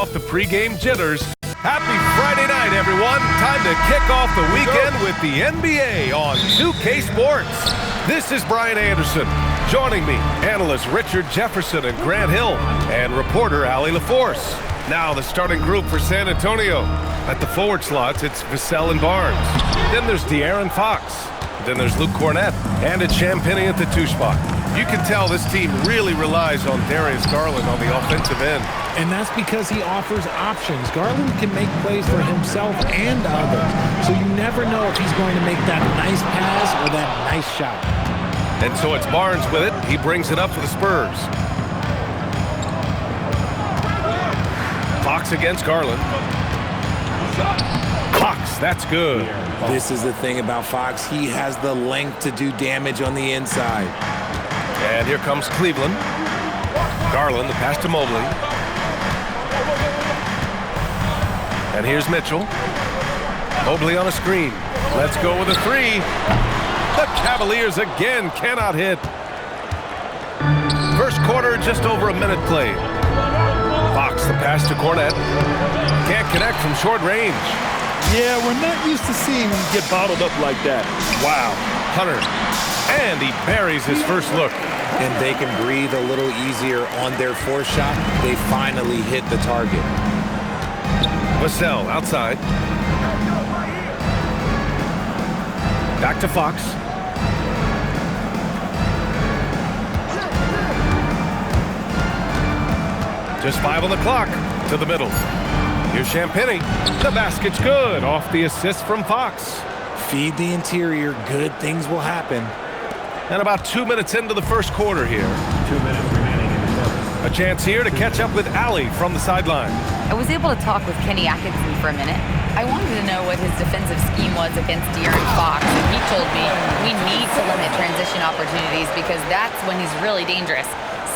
off the pregame jitters. Happy Friday night, everyone. Time to kick off the weekend with the NBA on 2K Sports. This is Brian Anderson. Joining me, analysts Richard Jefferson and Grant Hill, and reporter Allie LaForce. Now the starting group for San Antonio. At the forward slots, it's Vassell and Barnes. Then there's De'Aaron Fox. Then there's Luke Cornett. And it's Champagnie at the 2 spot. You can tell this team really relies on Darius Garland on the offensive end. And that's because he offers options. Garland can make plays for himself and others. So you never know if he's going to make that nice pass or that nice shot. And so it's Barnes with it. He brings it up for the Spurs. Fox against Garland. Fox, that's good. This is the thing about Fox. He has the length to do damage on the inside. And here comes Cleveland. Garland, the pass to Mobley. And here's Mitchell. Mobley on a screen. Let's go with a 3. The Cavaliers again cannot hit. First quarter, just over a minute played. Fox, the pass to Cornett. Can't connect from short range. Yeah, we're not used to seeing him get bottled up like that. Wow. Hunter. And he buries his first look. And they can breathe a little easier on their fourth shot. They finally hit the target. Vassell outside. Back to Fox. Just 5 on the clock. To the middle. Here's Champagnie. The basket's good. Off the assist from Fox. Feed the interior. Good things will happen. And about 2 minutes into the first quarter here. 2 minutes remaining in the quarter. A chance here to catch up with Allie from the sideline. I was able to talk with Kenny Atkinson for a minute. I wanted to know what his defensive scheme was against De'Aaron Fox, and he told me we need to limit transition opportunities because that's when he's really dangerous.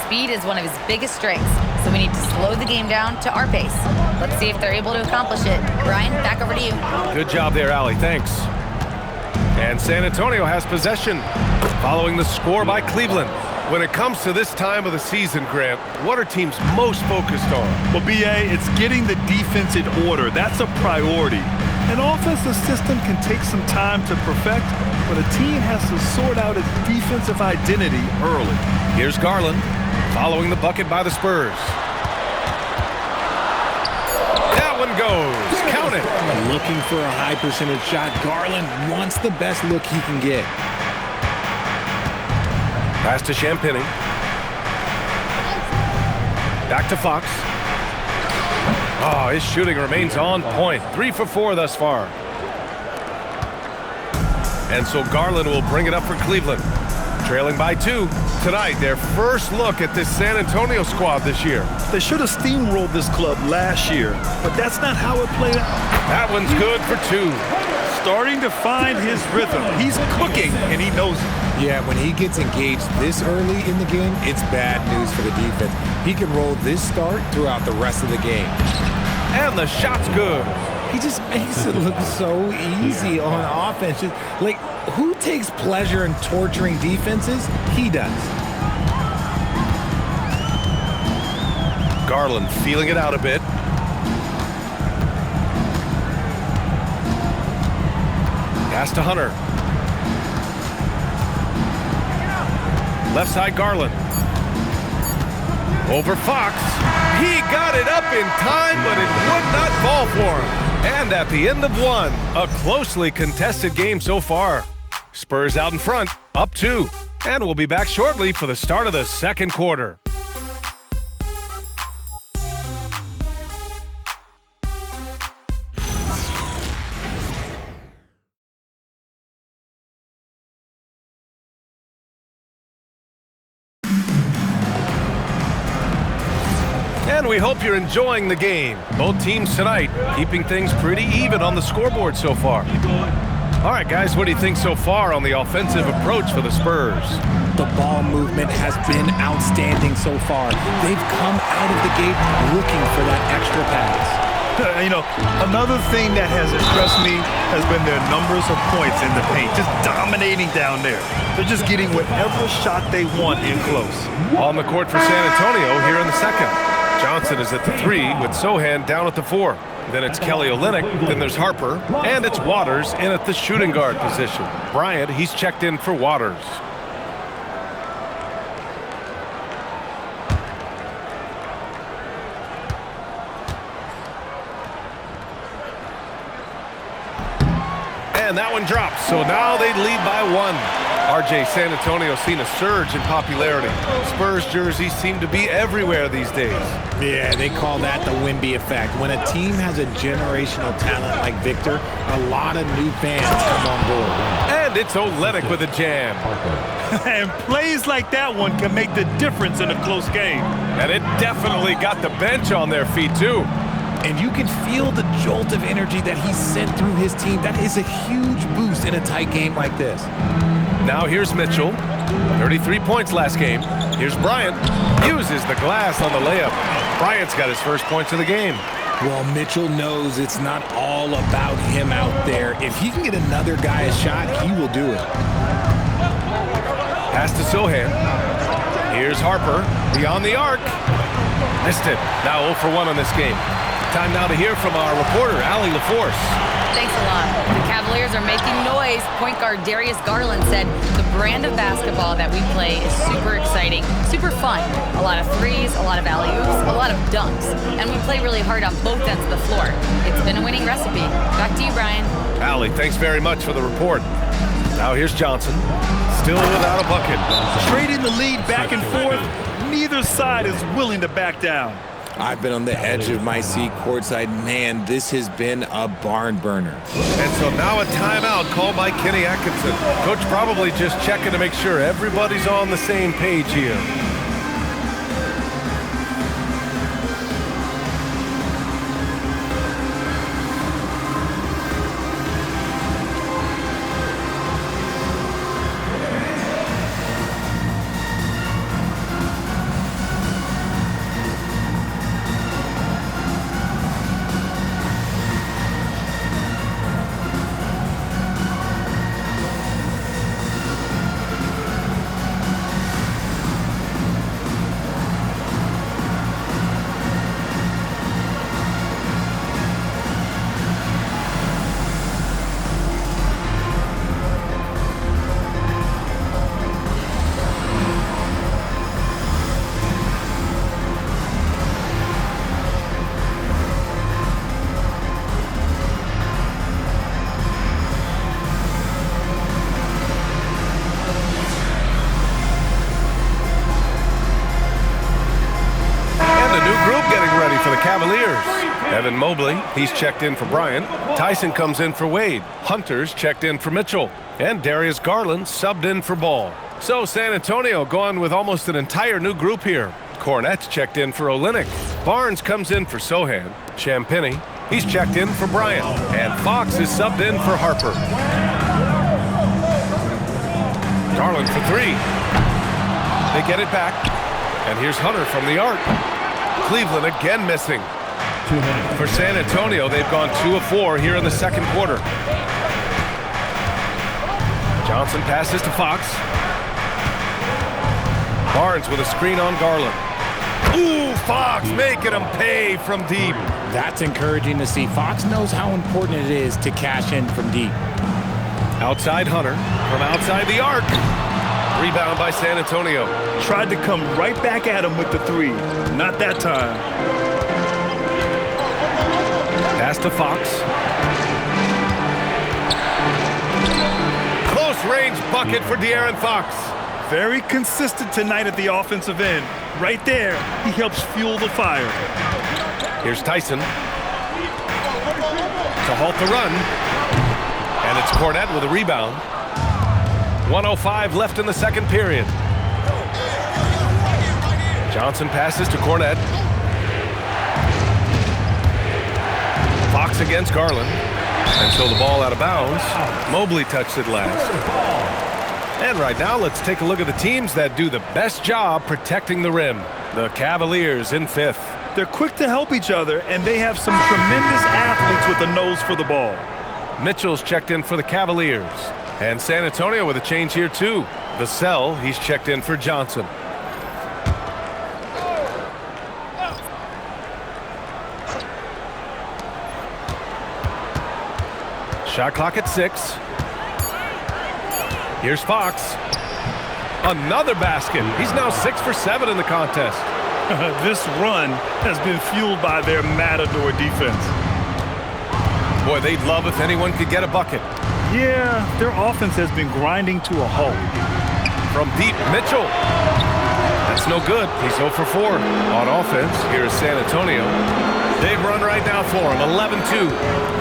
Speed is one of his biggest strengths, so we need to slow the game down to our pace. Let's see if they're able to accomplish it. Brian, back over to you. Good job there, Allie. Thanks. And San Antonio has possession, following the score by Cleveland. When it comes to this time of the season, Grant, what are teams most focused on? Well, B.A., it's getting the defense in order. That's a priority. An offensive system can take some time to perfect, but a team has to sort out its defensive identity early. Here's Garland, following the bucket by the Spurs. That one goes. Count it. Looking for a high percentage shot. Garland wants the best look he can get. Pass to Champagnie. Back to Fox. Oh, his shooting remains on point. 3 for 4 thus far. And so Garland will bring it up for Cleveland. Trailing by 2. Tonight, their first look at this San Antonio squad this year. They should have steamrolled this club last year, but that's not how it played out. That one's good for 2. Starting to find his rhythm. He's cooking, and he knows it. Yeah, when he gets engaged this early in the game, it's bad news for the defense. He can roll this start throughout the rest of the game. And the shot's good. He just makes it look so easy on offense. Like, who takes pleasure in torturing defenses? He does. Garland feeling it out a bit. Pass to Hunter. Left side, Garland. Over Fox. He got it up in time, but it would not fall for him. And at the end of 1, a closely contested game so far. Spurs out in front, up 2. And we'll be back shortly for the start of the second quarter. And we hope you're enjoying the game. Both teams tonight keeping things pretty even on the scoreboard so far. All right, guys, what do you think so far on the offensive approach for the Spurs? The ball movement has been outstanding so far. They've come out of the gate looking for that extra pass. You know, another thing that has impressed me has been their numbers of points in the paint, just dominating down there. They're just getting whatever shot they want in close. On the court for San Antonio here in the second. Johnson is at the 3 with Sohan down at the 4. Then it's Kelly Olynyk, then there's Harper, and it's Waters in at the shooting guard position. Bryant, he's checked in for Waters. And that one drops, so now they lead by 1. RJ, San Antonio's seen a surge in popularity. Spurs jerseys seem to be everywhere these days. Yeah, they call that the Wemby effect. When a team has a generational talent like Victor, a lot of new fans come on board. And it's Olynyk with a jam. And plays like that one can make the difference in a close game. And it definitely got the bench on their feet, too. And you can feel the jolt of energy that he sent through his team. That is a huge boost in a tight game like this. Now here's Mitchell. 33 points last game. Here's Bryant. Uses the glass on the layup. Bryant's got his first points of the game. Well, Mitchell knows it's not all about him out there. If he can get another guy a shot, he will do it. Pass to Sohan. Here's Harper. Beyond the arc. Missed it. Now 0 for 1 on this game. Time now to hear from our reporter, Allie LaForce. Thanks a lot. The Cavaliers are making noise. Point guard Darius Garland said the brand of basketball that we play is super exciting, super fun. A lot of threes, a lot of alley-oops, a lot of dunks. And we play really hard on both ends of the floor. It's been a winning recipe. Back to you, Brian. Allie, thanks very much for the report. Now here's Johnson. Still without a bucket. Trading the lead back and forth, neither side is willing to back down. I've been on the edge of my seat courtside. Man, this has been a barn burner. And so now a timeout called by Kenny Atkinson. Coach probably just checking to make sure everybody's on the same page here. For the Cavaliers. Evan Mobley, he's checked in for Bryant. Tyson comes in for Wade. Hunter's checked in for Mitchell. And Darius Garland subbed in for Ball. So San Antonio going with almost an entire new group here. Cornette's checked in for Olynyk. Barnes comes in for Sohan. Champagnie, he's checked in for Bryant. And Fox is subbed in for Harper. Garland for 3. They get it back. And here's Hunter from the arc. Cleveland again missing. For San Antonio, they've gone 2 of 4 here in the second quarter. Johnson passes to Fox. Barnes with a screen on Garland. Ooh, Fox making him pay from deep. That's encouraging to see. Fox knows how important it is to cash in from deep. Outside Hunter from outside the arc. Rebound by San Antonio. Tried to come right back at him with the 3. Not that time. Pass to Fox. Close range bucket for De'Aaron Fox. Very consistent tonight at the offensive end. Right there, he helps fuel the fire. Here's Tyson to halt the run. And it's Cornette with a rebound. 1:05 left in the second period. Johnson passes to Cornette. Fox against Garland. And so the ball out of bounds. Mobley touched it last. And right now, let's take a look at the teams that do the best job protecting the rim. The Cavaliers in 5th. They're quick to help each other, and they have some tremendous athletes with a nose for the ball. Mitchell's checked in for the Cavaliers. And San Antonio with a change here, too. Vassell, he's checked in for Johnson. Shot clock at 6. Here's Fox. Another basket. He's now 6 for 7 in the contest. This run has been fueled by their matador defense. Boy, they'd love if anyone could get a bucket. Yeah, their offense has been grinding to a halt. From deep, Mitchell. That's no good. He's 0 for 4 on offense. Here is San Antonio. Big run right now for him. 11-2.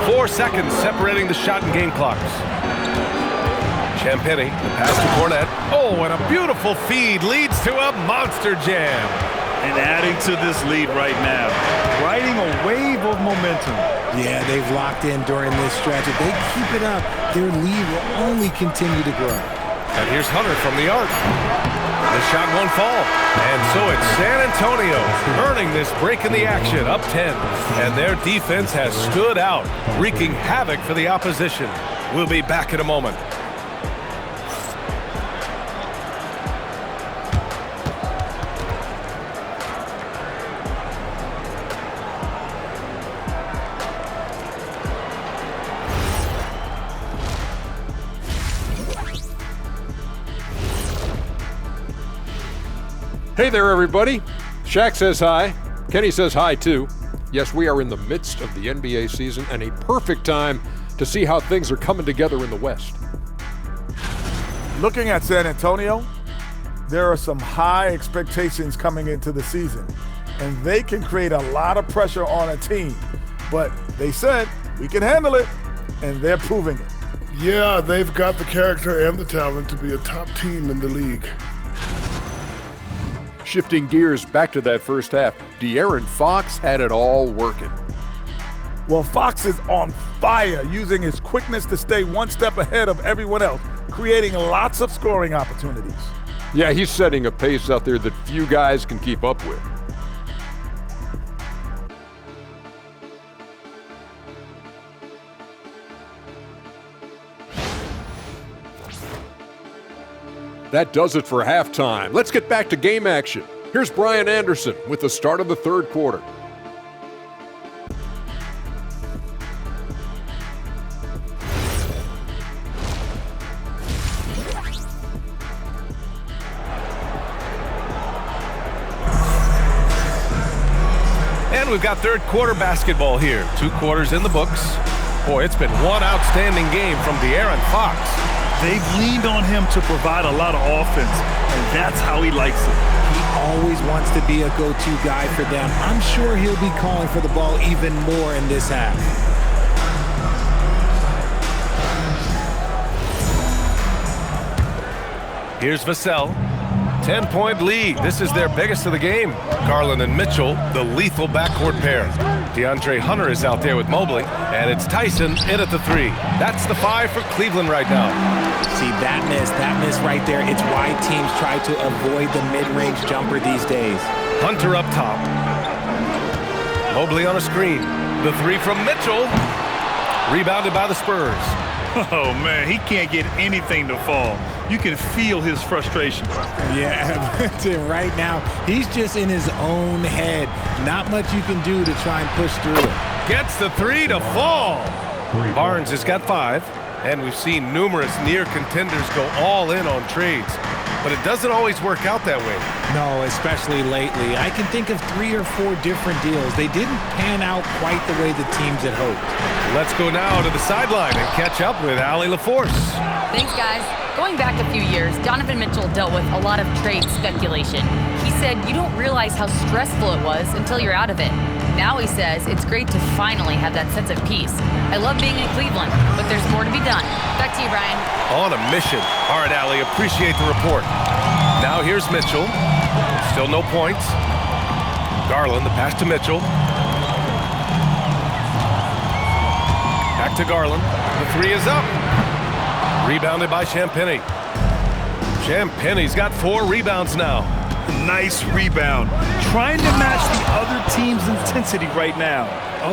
4 seconds separating the shot and game clocks. Champagny, the pass to Cornette. Oh, and a beautiful feed leads to a monster jam. And adding to this lead right now, riding a wave of momentum. Yeah, they've locked in during this stretch. If they keep it up, their lead will only continue to grow. And here's Hunter from the arc. The shot won't fall. And so it's San Antonio earning this break in the action, up 10. And their defense has stood out, wreaking havoc for the opposition. We'll be back in a moment. Hey there, everybody. Shaq says hi. Kenny says hi, too. Yes, we are in the midst of the NBA season and a perfect time to see how things are coming together in the West. Looking at San Antonio, there are some high expectations coming into the season, and they can create a lot of pressure on a team. But they said, we can handle it, and they're proving it. Yeah, they've got the character and the talent to be a top team in the league. Shifting gears back to that first half, De'Aaron Fox had it all working. Well, Fox is on fire, using his quickness to stay one step ahead of everyone else, creating lots of scoring opportunities. Yeah, he's setting a pace out there that few guys can keep up with. That does it for halftime. Let's get back to game action. Here's Brian Anderson with the start of the third quarter. And we've got third quarter basketball here. 2 quarters in the books. Boy, it's been one outstanding game from De'Aaron Fox. They've leaned on him to provide a lot of offense, and that's how he likes it. He always wants to be a go-to guy for them. I'm sure he'll be calling for the ball even more in this half. Here's Vassell. 10-point lead. This is their biggest of the game. Garland and Mitchell, the lethal backcourt pair. DeAndre Hunter is out there with Mobley, and it's Tyson in at the 3. That's the 5 for Cleveland right now. See, that miss right there, it's why teams try to avoid the mid-range jumper these days. Hunter up top. Mobley on a screen. The 3 from Mitchell. Rebounded by the Spurs. Oh, man, he can't get anything to fall. You can feel his frustration. Yeah, right now, he's just in his own head. Not much you can do to try and push through it. Gets the 3 to fall. Barnes has got 5, and we've seen numerous near contenders go all in on trades. But it doesn't always work out that way. No, especially lately. I can think of 3 or 4 different deals. They didn't pan out quite the way the teams had hoped. Let's go now to the sideline and catch up with Allie LaForce. Thanks, guys. Going back a few years, Donovan Mitchell dealt with a lot of trade speculation. He said you don't realize how stressful it was until you're out of it. Now he says it's great to finally have that sense of peace. I love being in Cleveland, but there's more to be done. Back to you, Brian. On a mission. All right, Allie, appreciate the report. Now here's Mitchell. Still no points. Garland, the pass to Mitchell. Back to Garland. The 3 is up. Rebounded by Champagny. Champagny's got 4 rebounds now. Nice rebound. Trying to match the other team's intensity right now.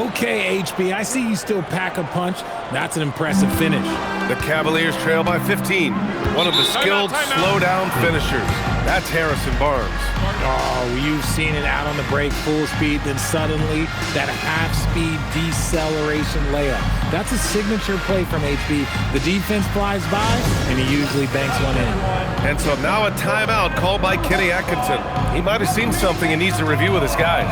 Okay, HB, I see you still pack a punch. That's an impressive finish. The Cavaliers trail by 15. One of the skilled slow-down finishers. That's Harrison Barnes. Oh, you've seen it out on the break, full speed, then suddenly that half-speed deceleration layup. That's a signature play from HB. The defense flies by, and he usually banks one in. And so now a timeout called by Kenny Atkinson. He might have seen something and needs to review with his guys.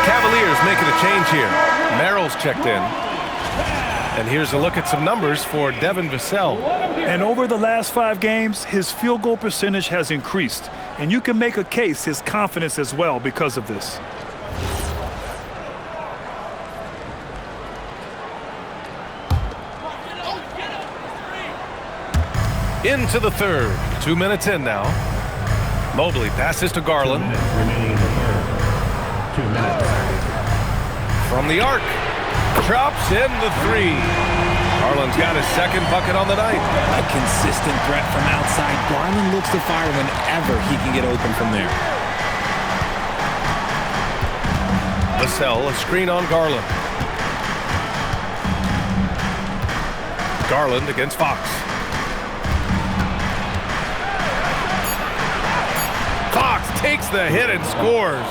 Cavaliers making a change here. Merrill's checked in. And here's a look at some numbers for Devin Vassell. And over the last 5 games, his field goal percentage has increased. And you can make a case his confidence as well because of this. Into the third. 2 minutes in now. Mobley passes to Garland. 2 minutes remaining in the third. 2 minutes. From the arc. Drops in the three. Garland's got his second bucket on the night. A consistent threat from outside. Garland looks to fire whenever he can get open from there. Vassell, a screen on Garland. Garland against Fox. Fox takes the hit and scores.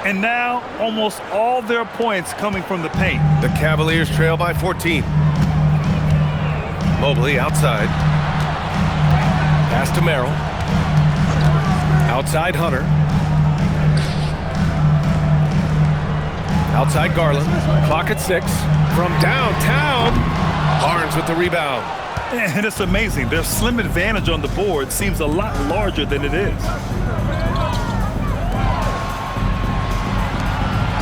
And now, almost all their points coming from the paint. The Cavaliers trail by 14. Mobley outside. Pass to Merrill. Outside Hunter. Outside Garland. Clock at 6. From downtown. Barnes with the rebound. And it's amazing. Their slim advantage on the board seems a lot larger than it is.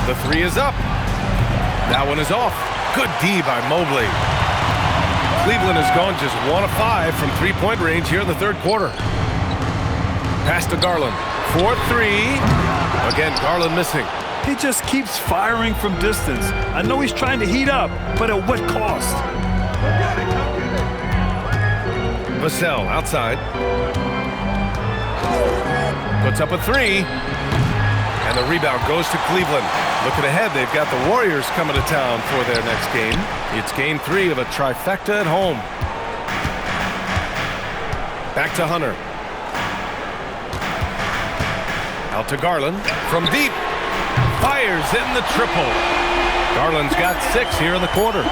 The three is up. That one is off. Good D by Mobley. Cleveland has gone just 1 of 5 from three-point range here in the third quarter. Pass to Garland. 4-3. Again, Garland missing. He just keeps firing from distance. I know he's trying to heat up, but at what cost? Vassell outside. Puts up a three. And the rebound goes to Cleveland. Looking ahead, they've got the Warriors coming to town for their next game. It's game 3 of a trifecta at home. Back to Hunter. Out to Garland. From deep. Fires in the triple. Garland's got 6 here in the quarter.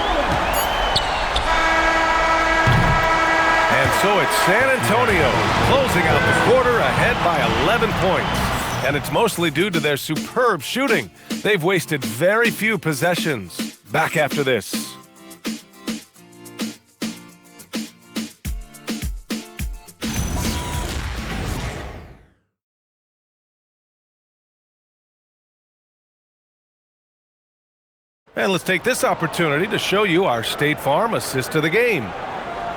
And so it's San Antonio closing out the quarter ahead by 11 points. And it's mostly due to their superb shooting. They've wasted very few possessions. Back after this. And let's take this opportunity to show you our State Farm assist to the game.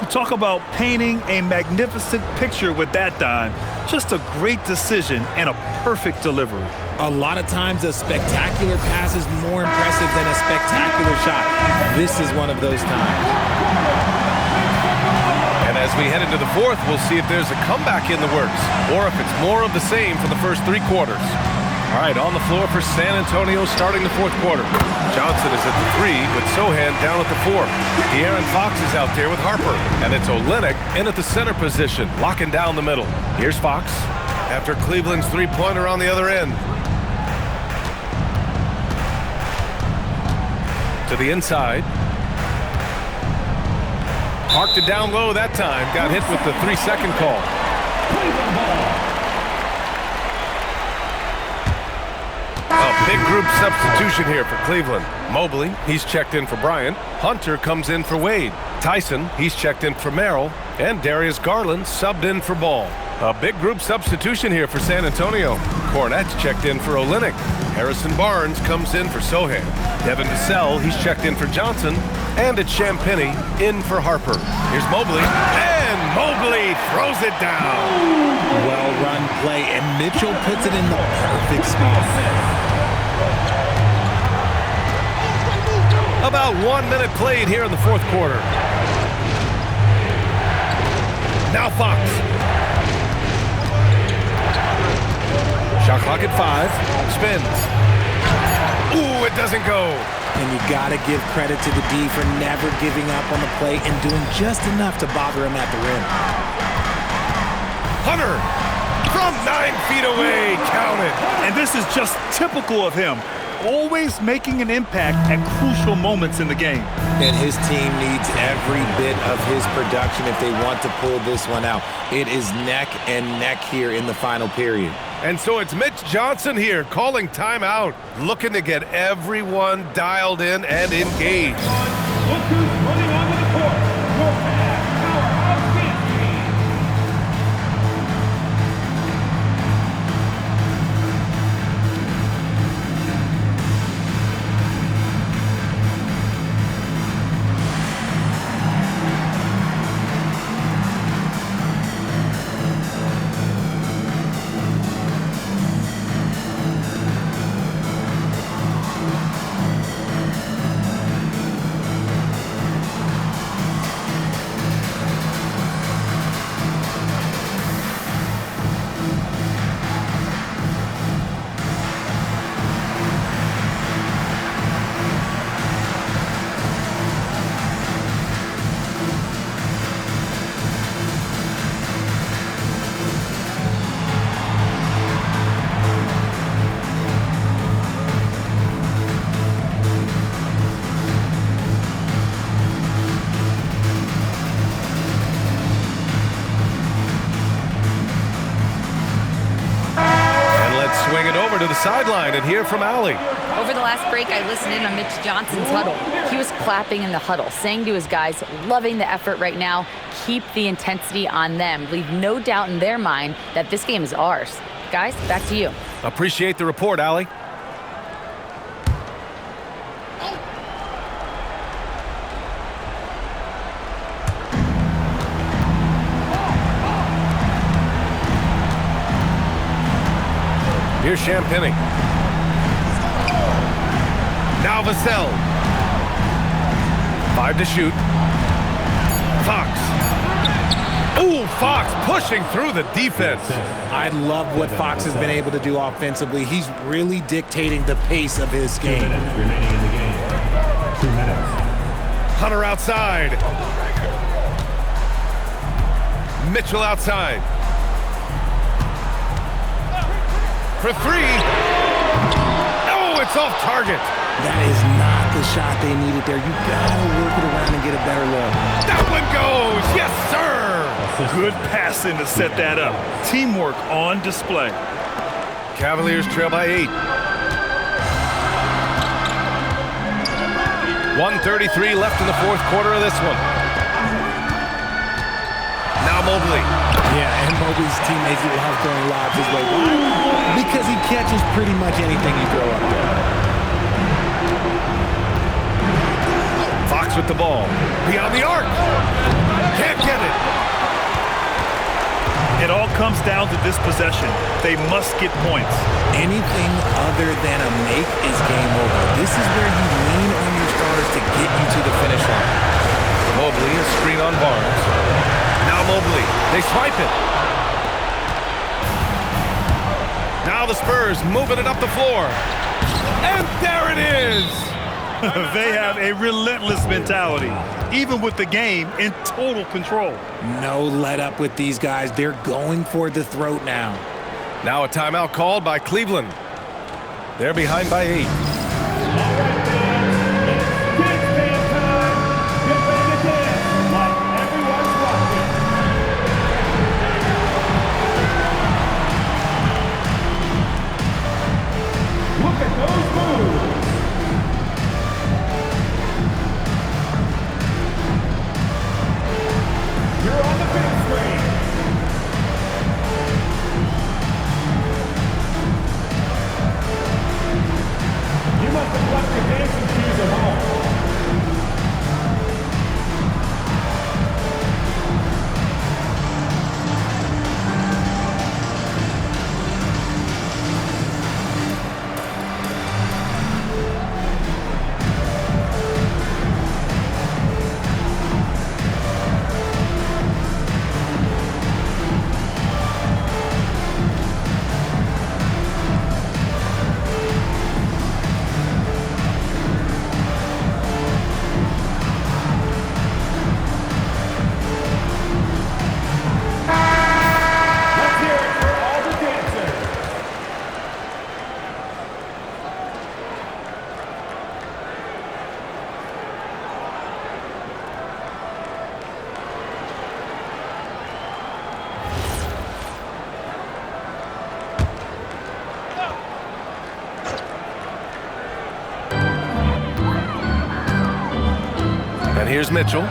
You talk about painting a magnificent picture with that dime. Just a great decision and a perfect delivery. A lot of times a spectacular pass is more impressive than a spectacular shot. This is one of those times. And as we head into the fourth, we'll see if there's a comeback in the works or if it's more of the same for the first 3 quarters. All right, on the floor for San Antonio starting the fourth quarter. Johnson is at the 3 with Sohan down at the 4. De'Aaron Fox is out there with Harper. And it's Olynyk in at the center position, locking down the middle. Here's Fox after Cleveland's three-pointer on the other end. To the inside. Parked it down low that time. Got hit with the 3-second call. Big group substitution here for Cleveland. Mobley, he's checked in for Bryant. Hunter comes in for Wade. Tyson, he's checked in for Merrill. And Darius Garland subbed in for Ball. A big group substitution here for San Antonio. Cornette's checked in for Olynyk. Harrison Barnes comes in for Sohan. Devin Vassell, he's checked in for Johnson. And it's Champagnie in for Harper. Here's Mobley. And Mobley throws it down. Well-run play, and Mitchell puts it in the perfect spot. About 1 minute played here in the fourth quarter. Now Fox. Shot clock at 5. Spins. Ooh, it doesn't go. And you got to give credit to the D for never giving up on the play and doing just enough to bother him at the rim. Hunter from 9 feet away. Count it. And this is just typical of him. Always making an impact at crucial moments in the game. And his team needs every bit of his production if they want to pull this one out. It is neck and neck here in the final period. And so it's Mitch Johnson here calling timeout, looking to get everyone dialed in and engaged. Swing it over to the sideline and hear from Allie. Over the last break, I listened in on Mitch Johnson's huddle. He was clapping in the huddle, saying to his guys, loving the effort right now, keep the intensity on them. Leave no doubt in their mind that this game is ours. Guys, back to you. Appreciate the report, Allie. Here's Champagnie. Now Vassell. 5 to shoot. Fox. Ooh, Fox pushing through the defense. I love what Fox has been able to do offensively. He's really dictating the pace of his game. 2 minutes remaining in the game. 2 minutes. Hunter outside. Mitchell outside. For 3. Oh, it's off target. That is not the shot they needed there. You gotta work it around and get a better look. That one goes. Yes, sir. Good passing to set that up. Teamwork on display. Cavaliers trail by 8. 1:33 left in the fourth quarter of this one. Now Mobley. Yeah, and Mobley's teammates love throwing lobs his way. Why? Because he catches pretty much anything you throw up there. Fox with the ball. Beyond the arc. Can't get it. It all comes down to this possession. They must get points. Anything other than a make is game over. This is where you lean on your stars to get you to the finish line. Mobley is screen on Barnes. Now Mobley. They swipe it. Now the Spurs moving it up the floor. And there it is. They have a relentless mentality, even with the game in total control. No let up with these guys. They're going for the throat now. Now a timeout called by Cleveland. They're behind by 8. Look at those Left your dancing shoes at home. And here's Mitchell.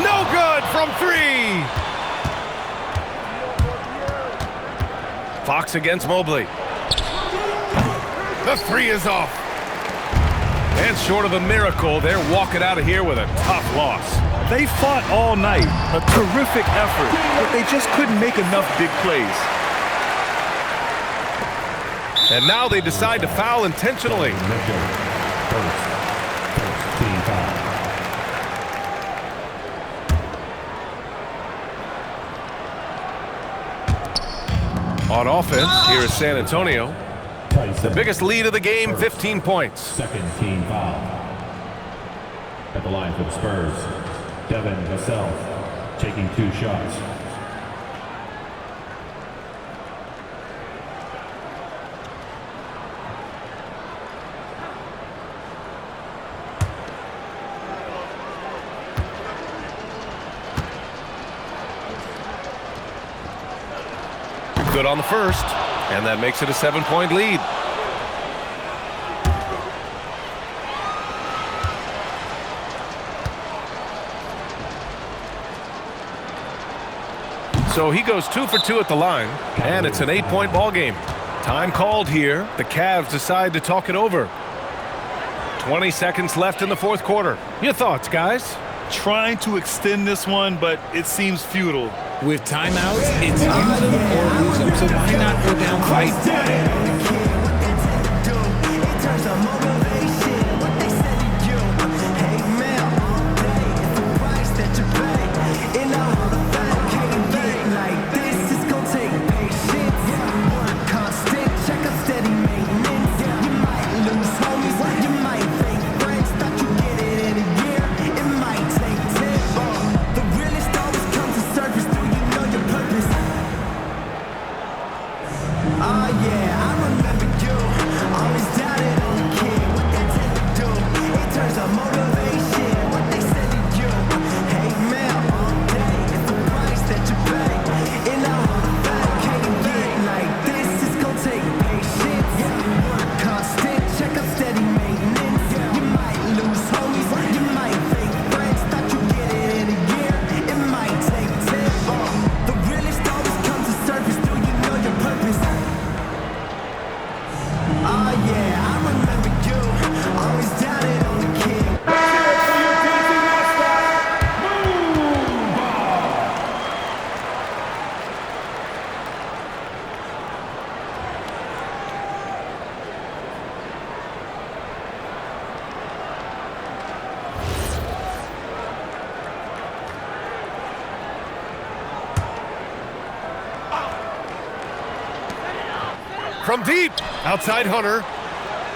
No good from 3. Fox against Mobley. The 3 is off. And short of a miracle, they're walking out of here with a tough loss. They fought all night. A terrific effort, but they just couldn't make enough big plays. And now they decide to foul intentionally. First team foul. On offense, here is San Antonio. The Tyson. biggest lead of the game, 15 points. Second team foul. At the line for the Spurs, Devin Vassell taking 2 shots. Good on the first, and that makes it a 7-point lead. So he goes 2 for 2 at the line, and it's an 8-point ball game. Time called here. The Cavs decide to talk it over. 20 seconds left in the fourth quarter. Your thoughts, guys? Trying to extend this one, but it seems futile. With timeouts, it's use them or lose them, so why not go down fight? From deep, outside Hunter.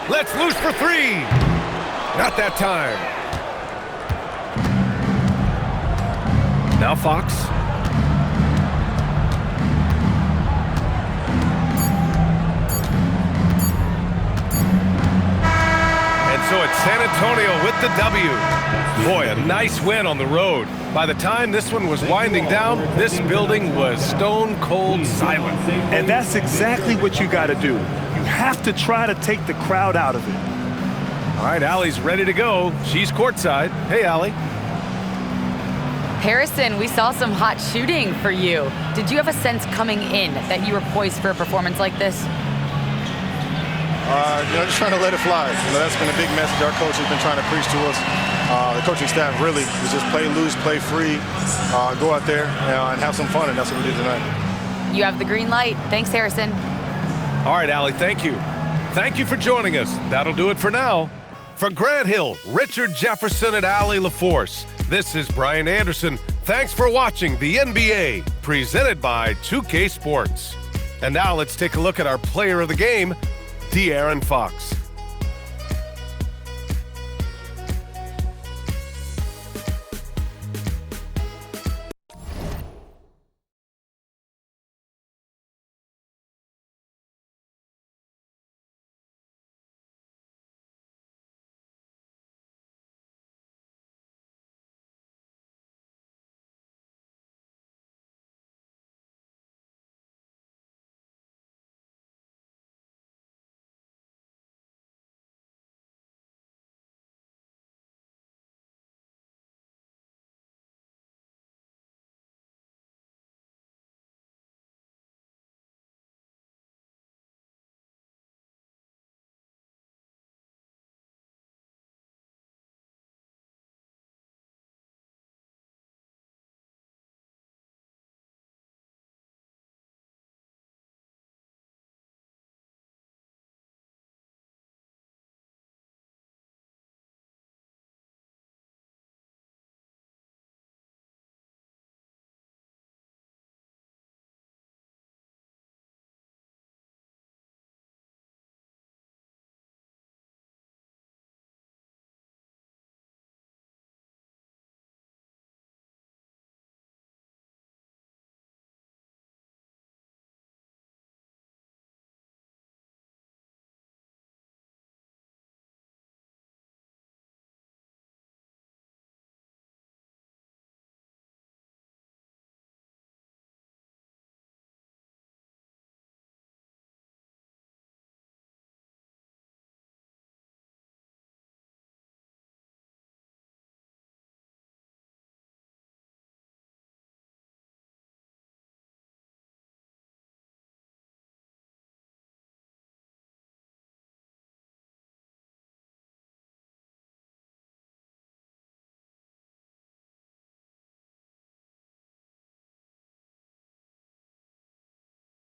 Let's loose for 3. Not that time. Now Fox. And so it's San Antonio with the W. Boy, a nice win on the road. By the time this one was winding down, this building was stone cold silent. And that's exactly what you got to do. You have to try to take the crowd out of it. All right, Allie's ready to go. She's courtside. Hey, Allie. Harrison, we saw some hot shooting for you. Did you have a sense coming in that you were poised for a performance like this? Just trying to let it fly. That's been a big message our coach has been trying to preach to us. The coaching staff really is just play loose, play free, go out there and have some fun, and that's what we did tonight. You have the green light. Thanks, Harrison. All right, Allie, thank you. Thank you for joining us. That'll do it for now. For Grant Hill, Richard Jefferson, and Allie LaForce, this is Brian Anderson. Thanks for watching the NBA, presented by 2K Sports. And now let's take a look at our player of the game, De'Aaron Fox.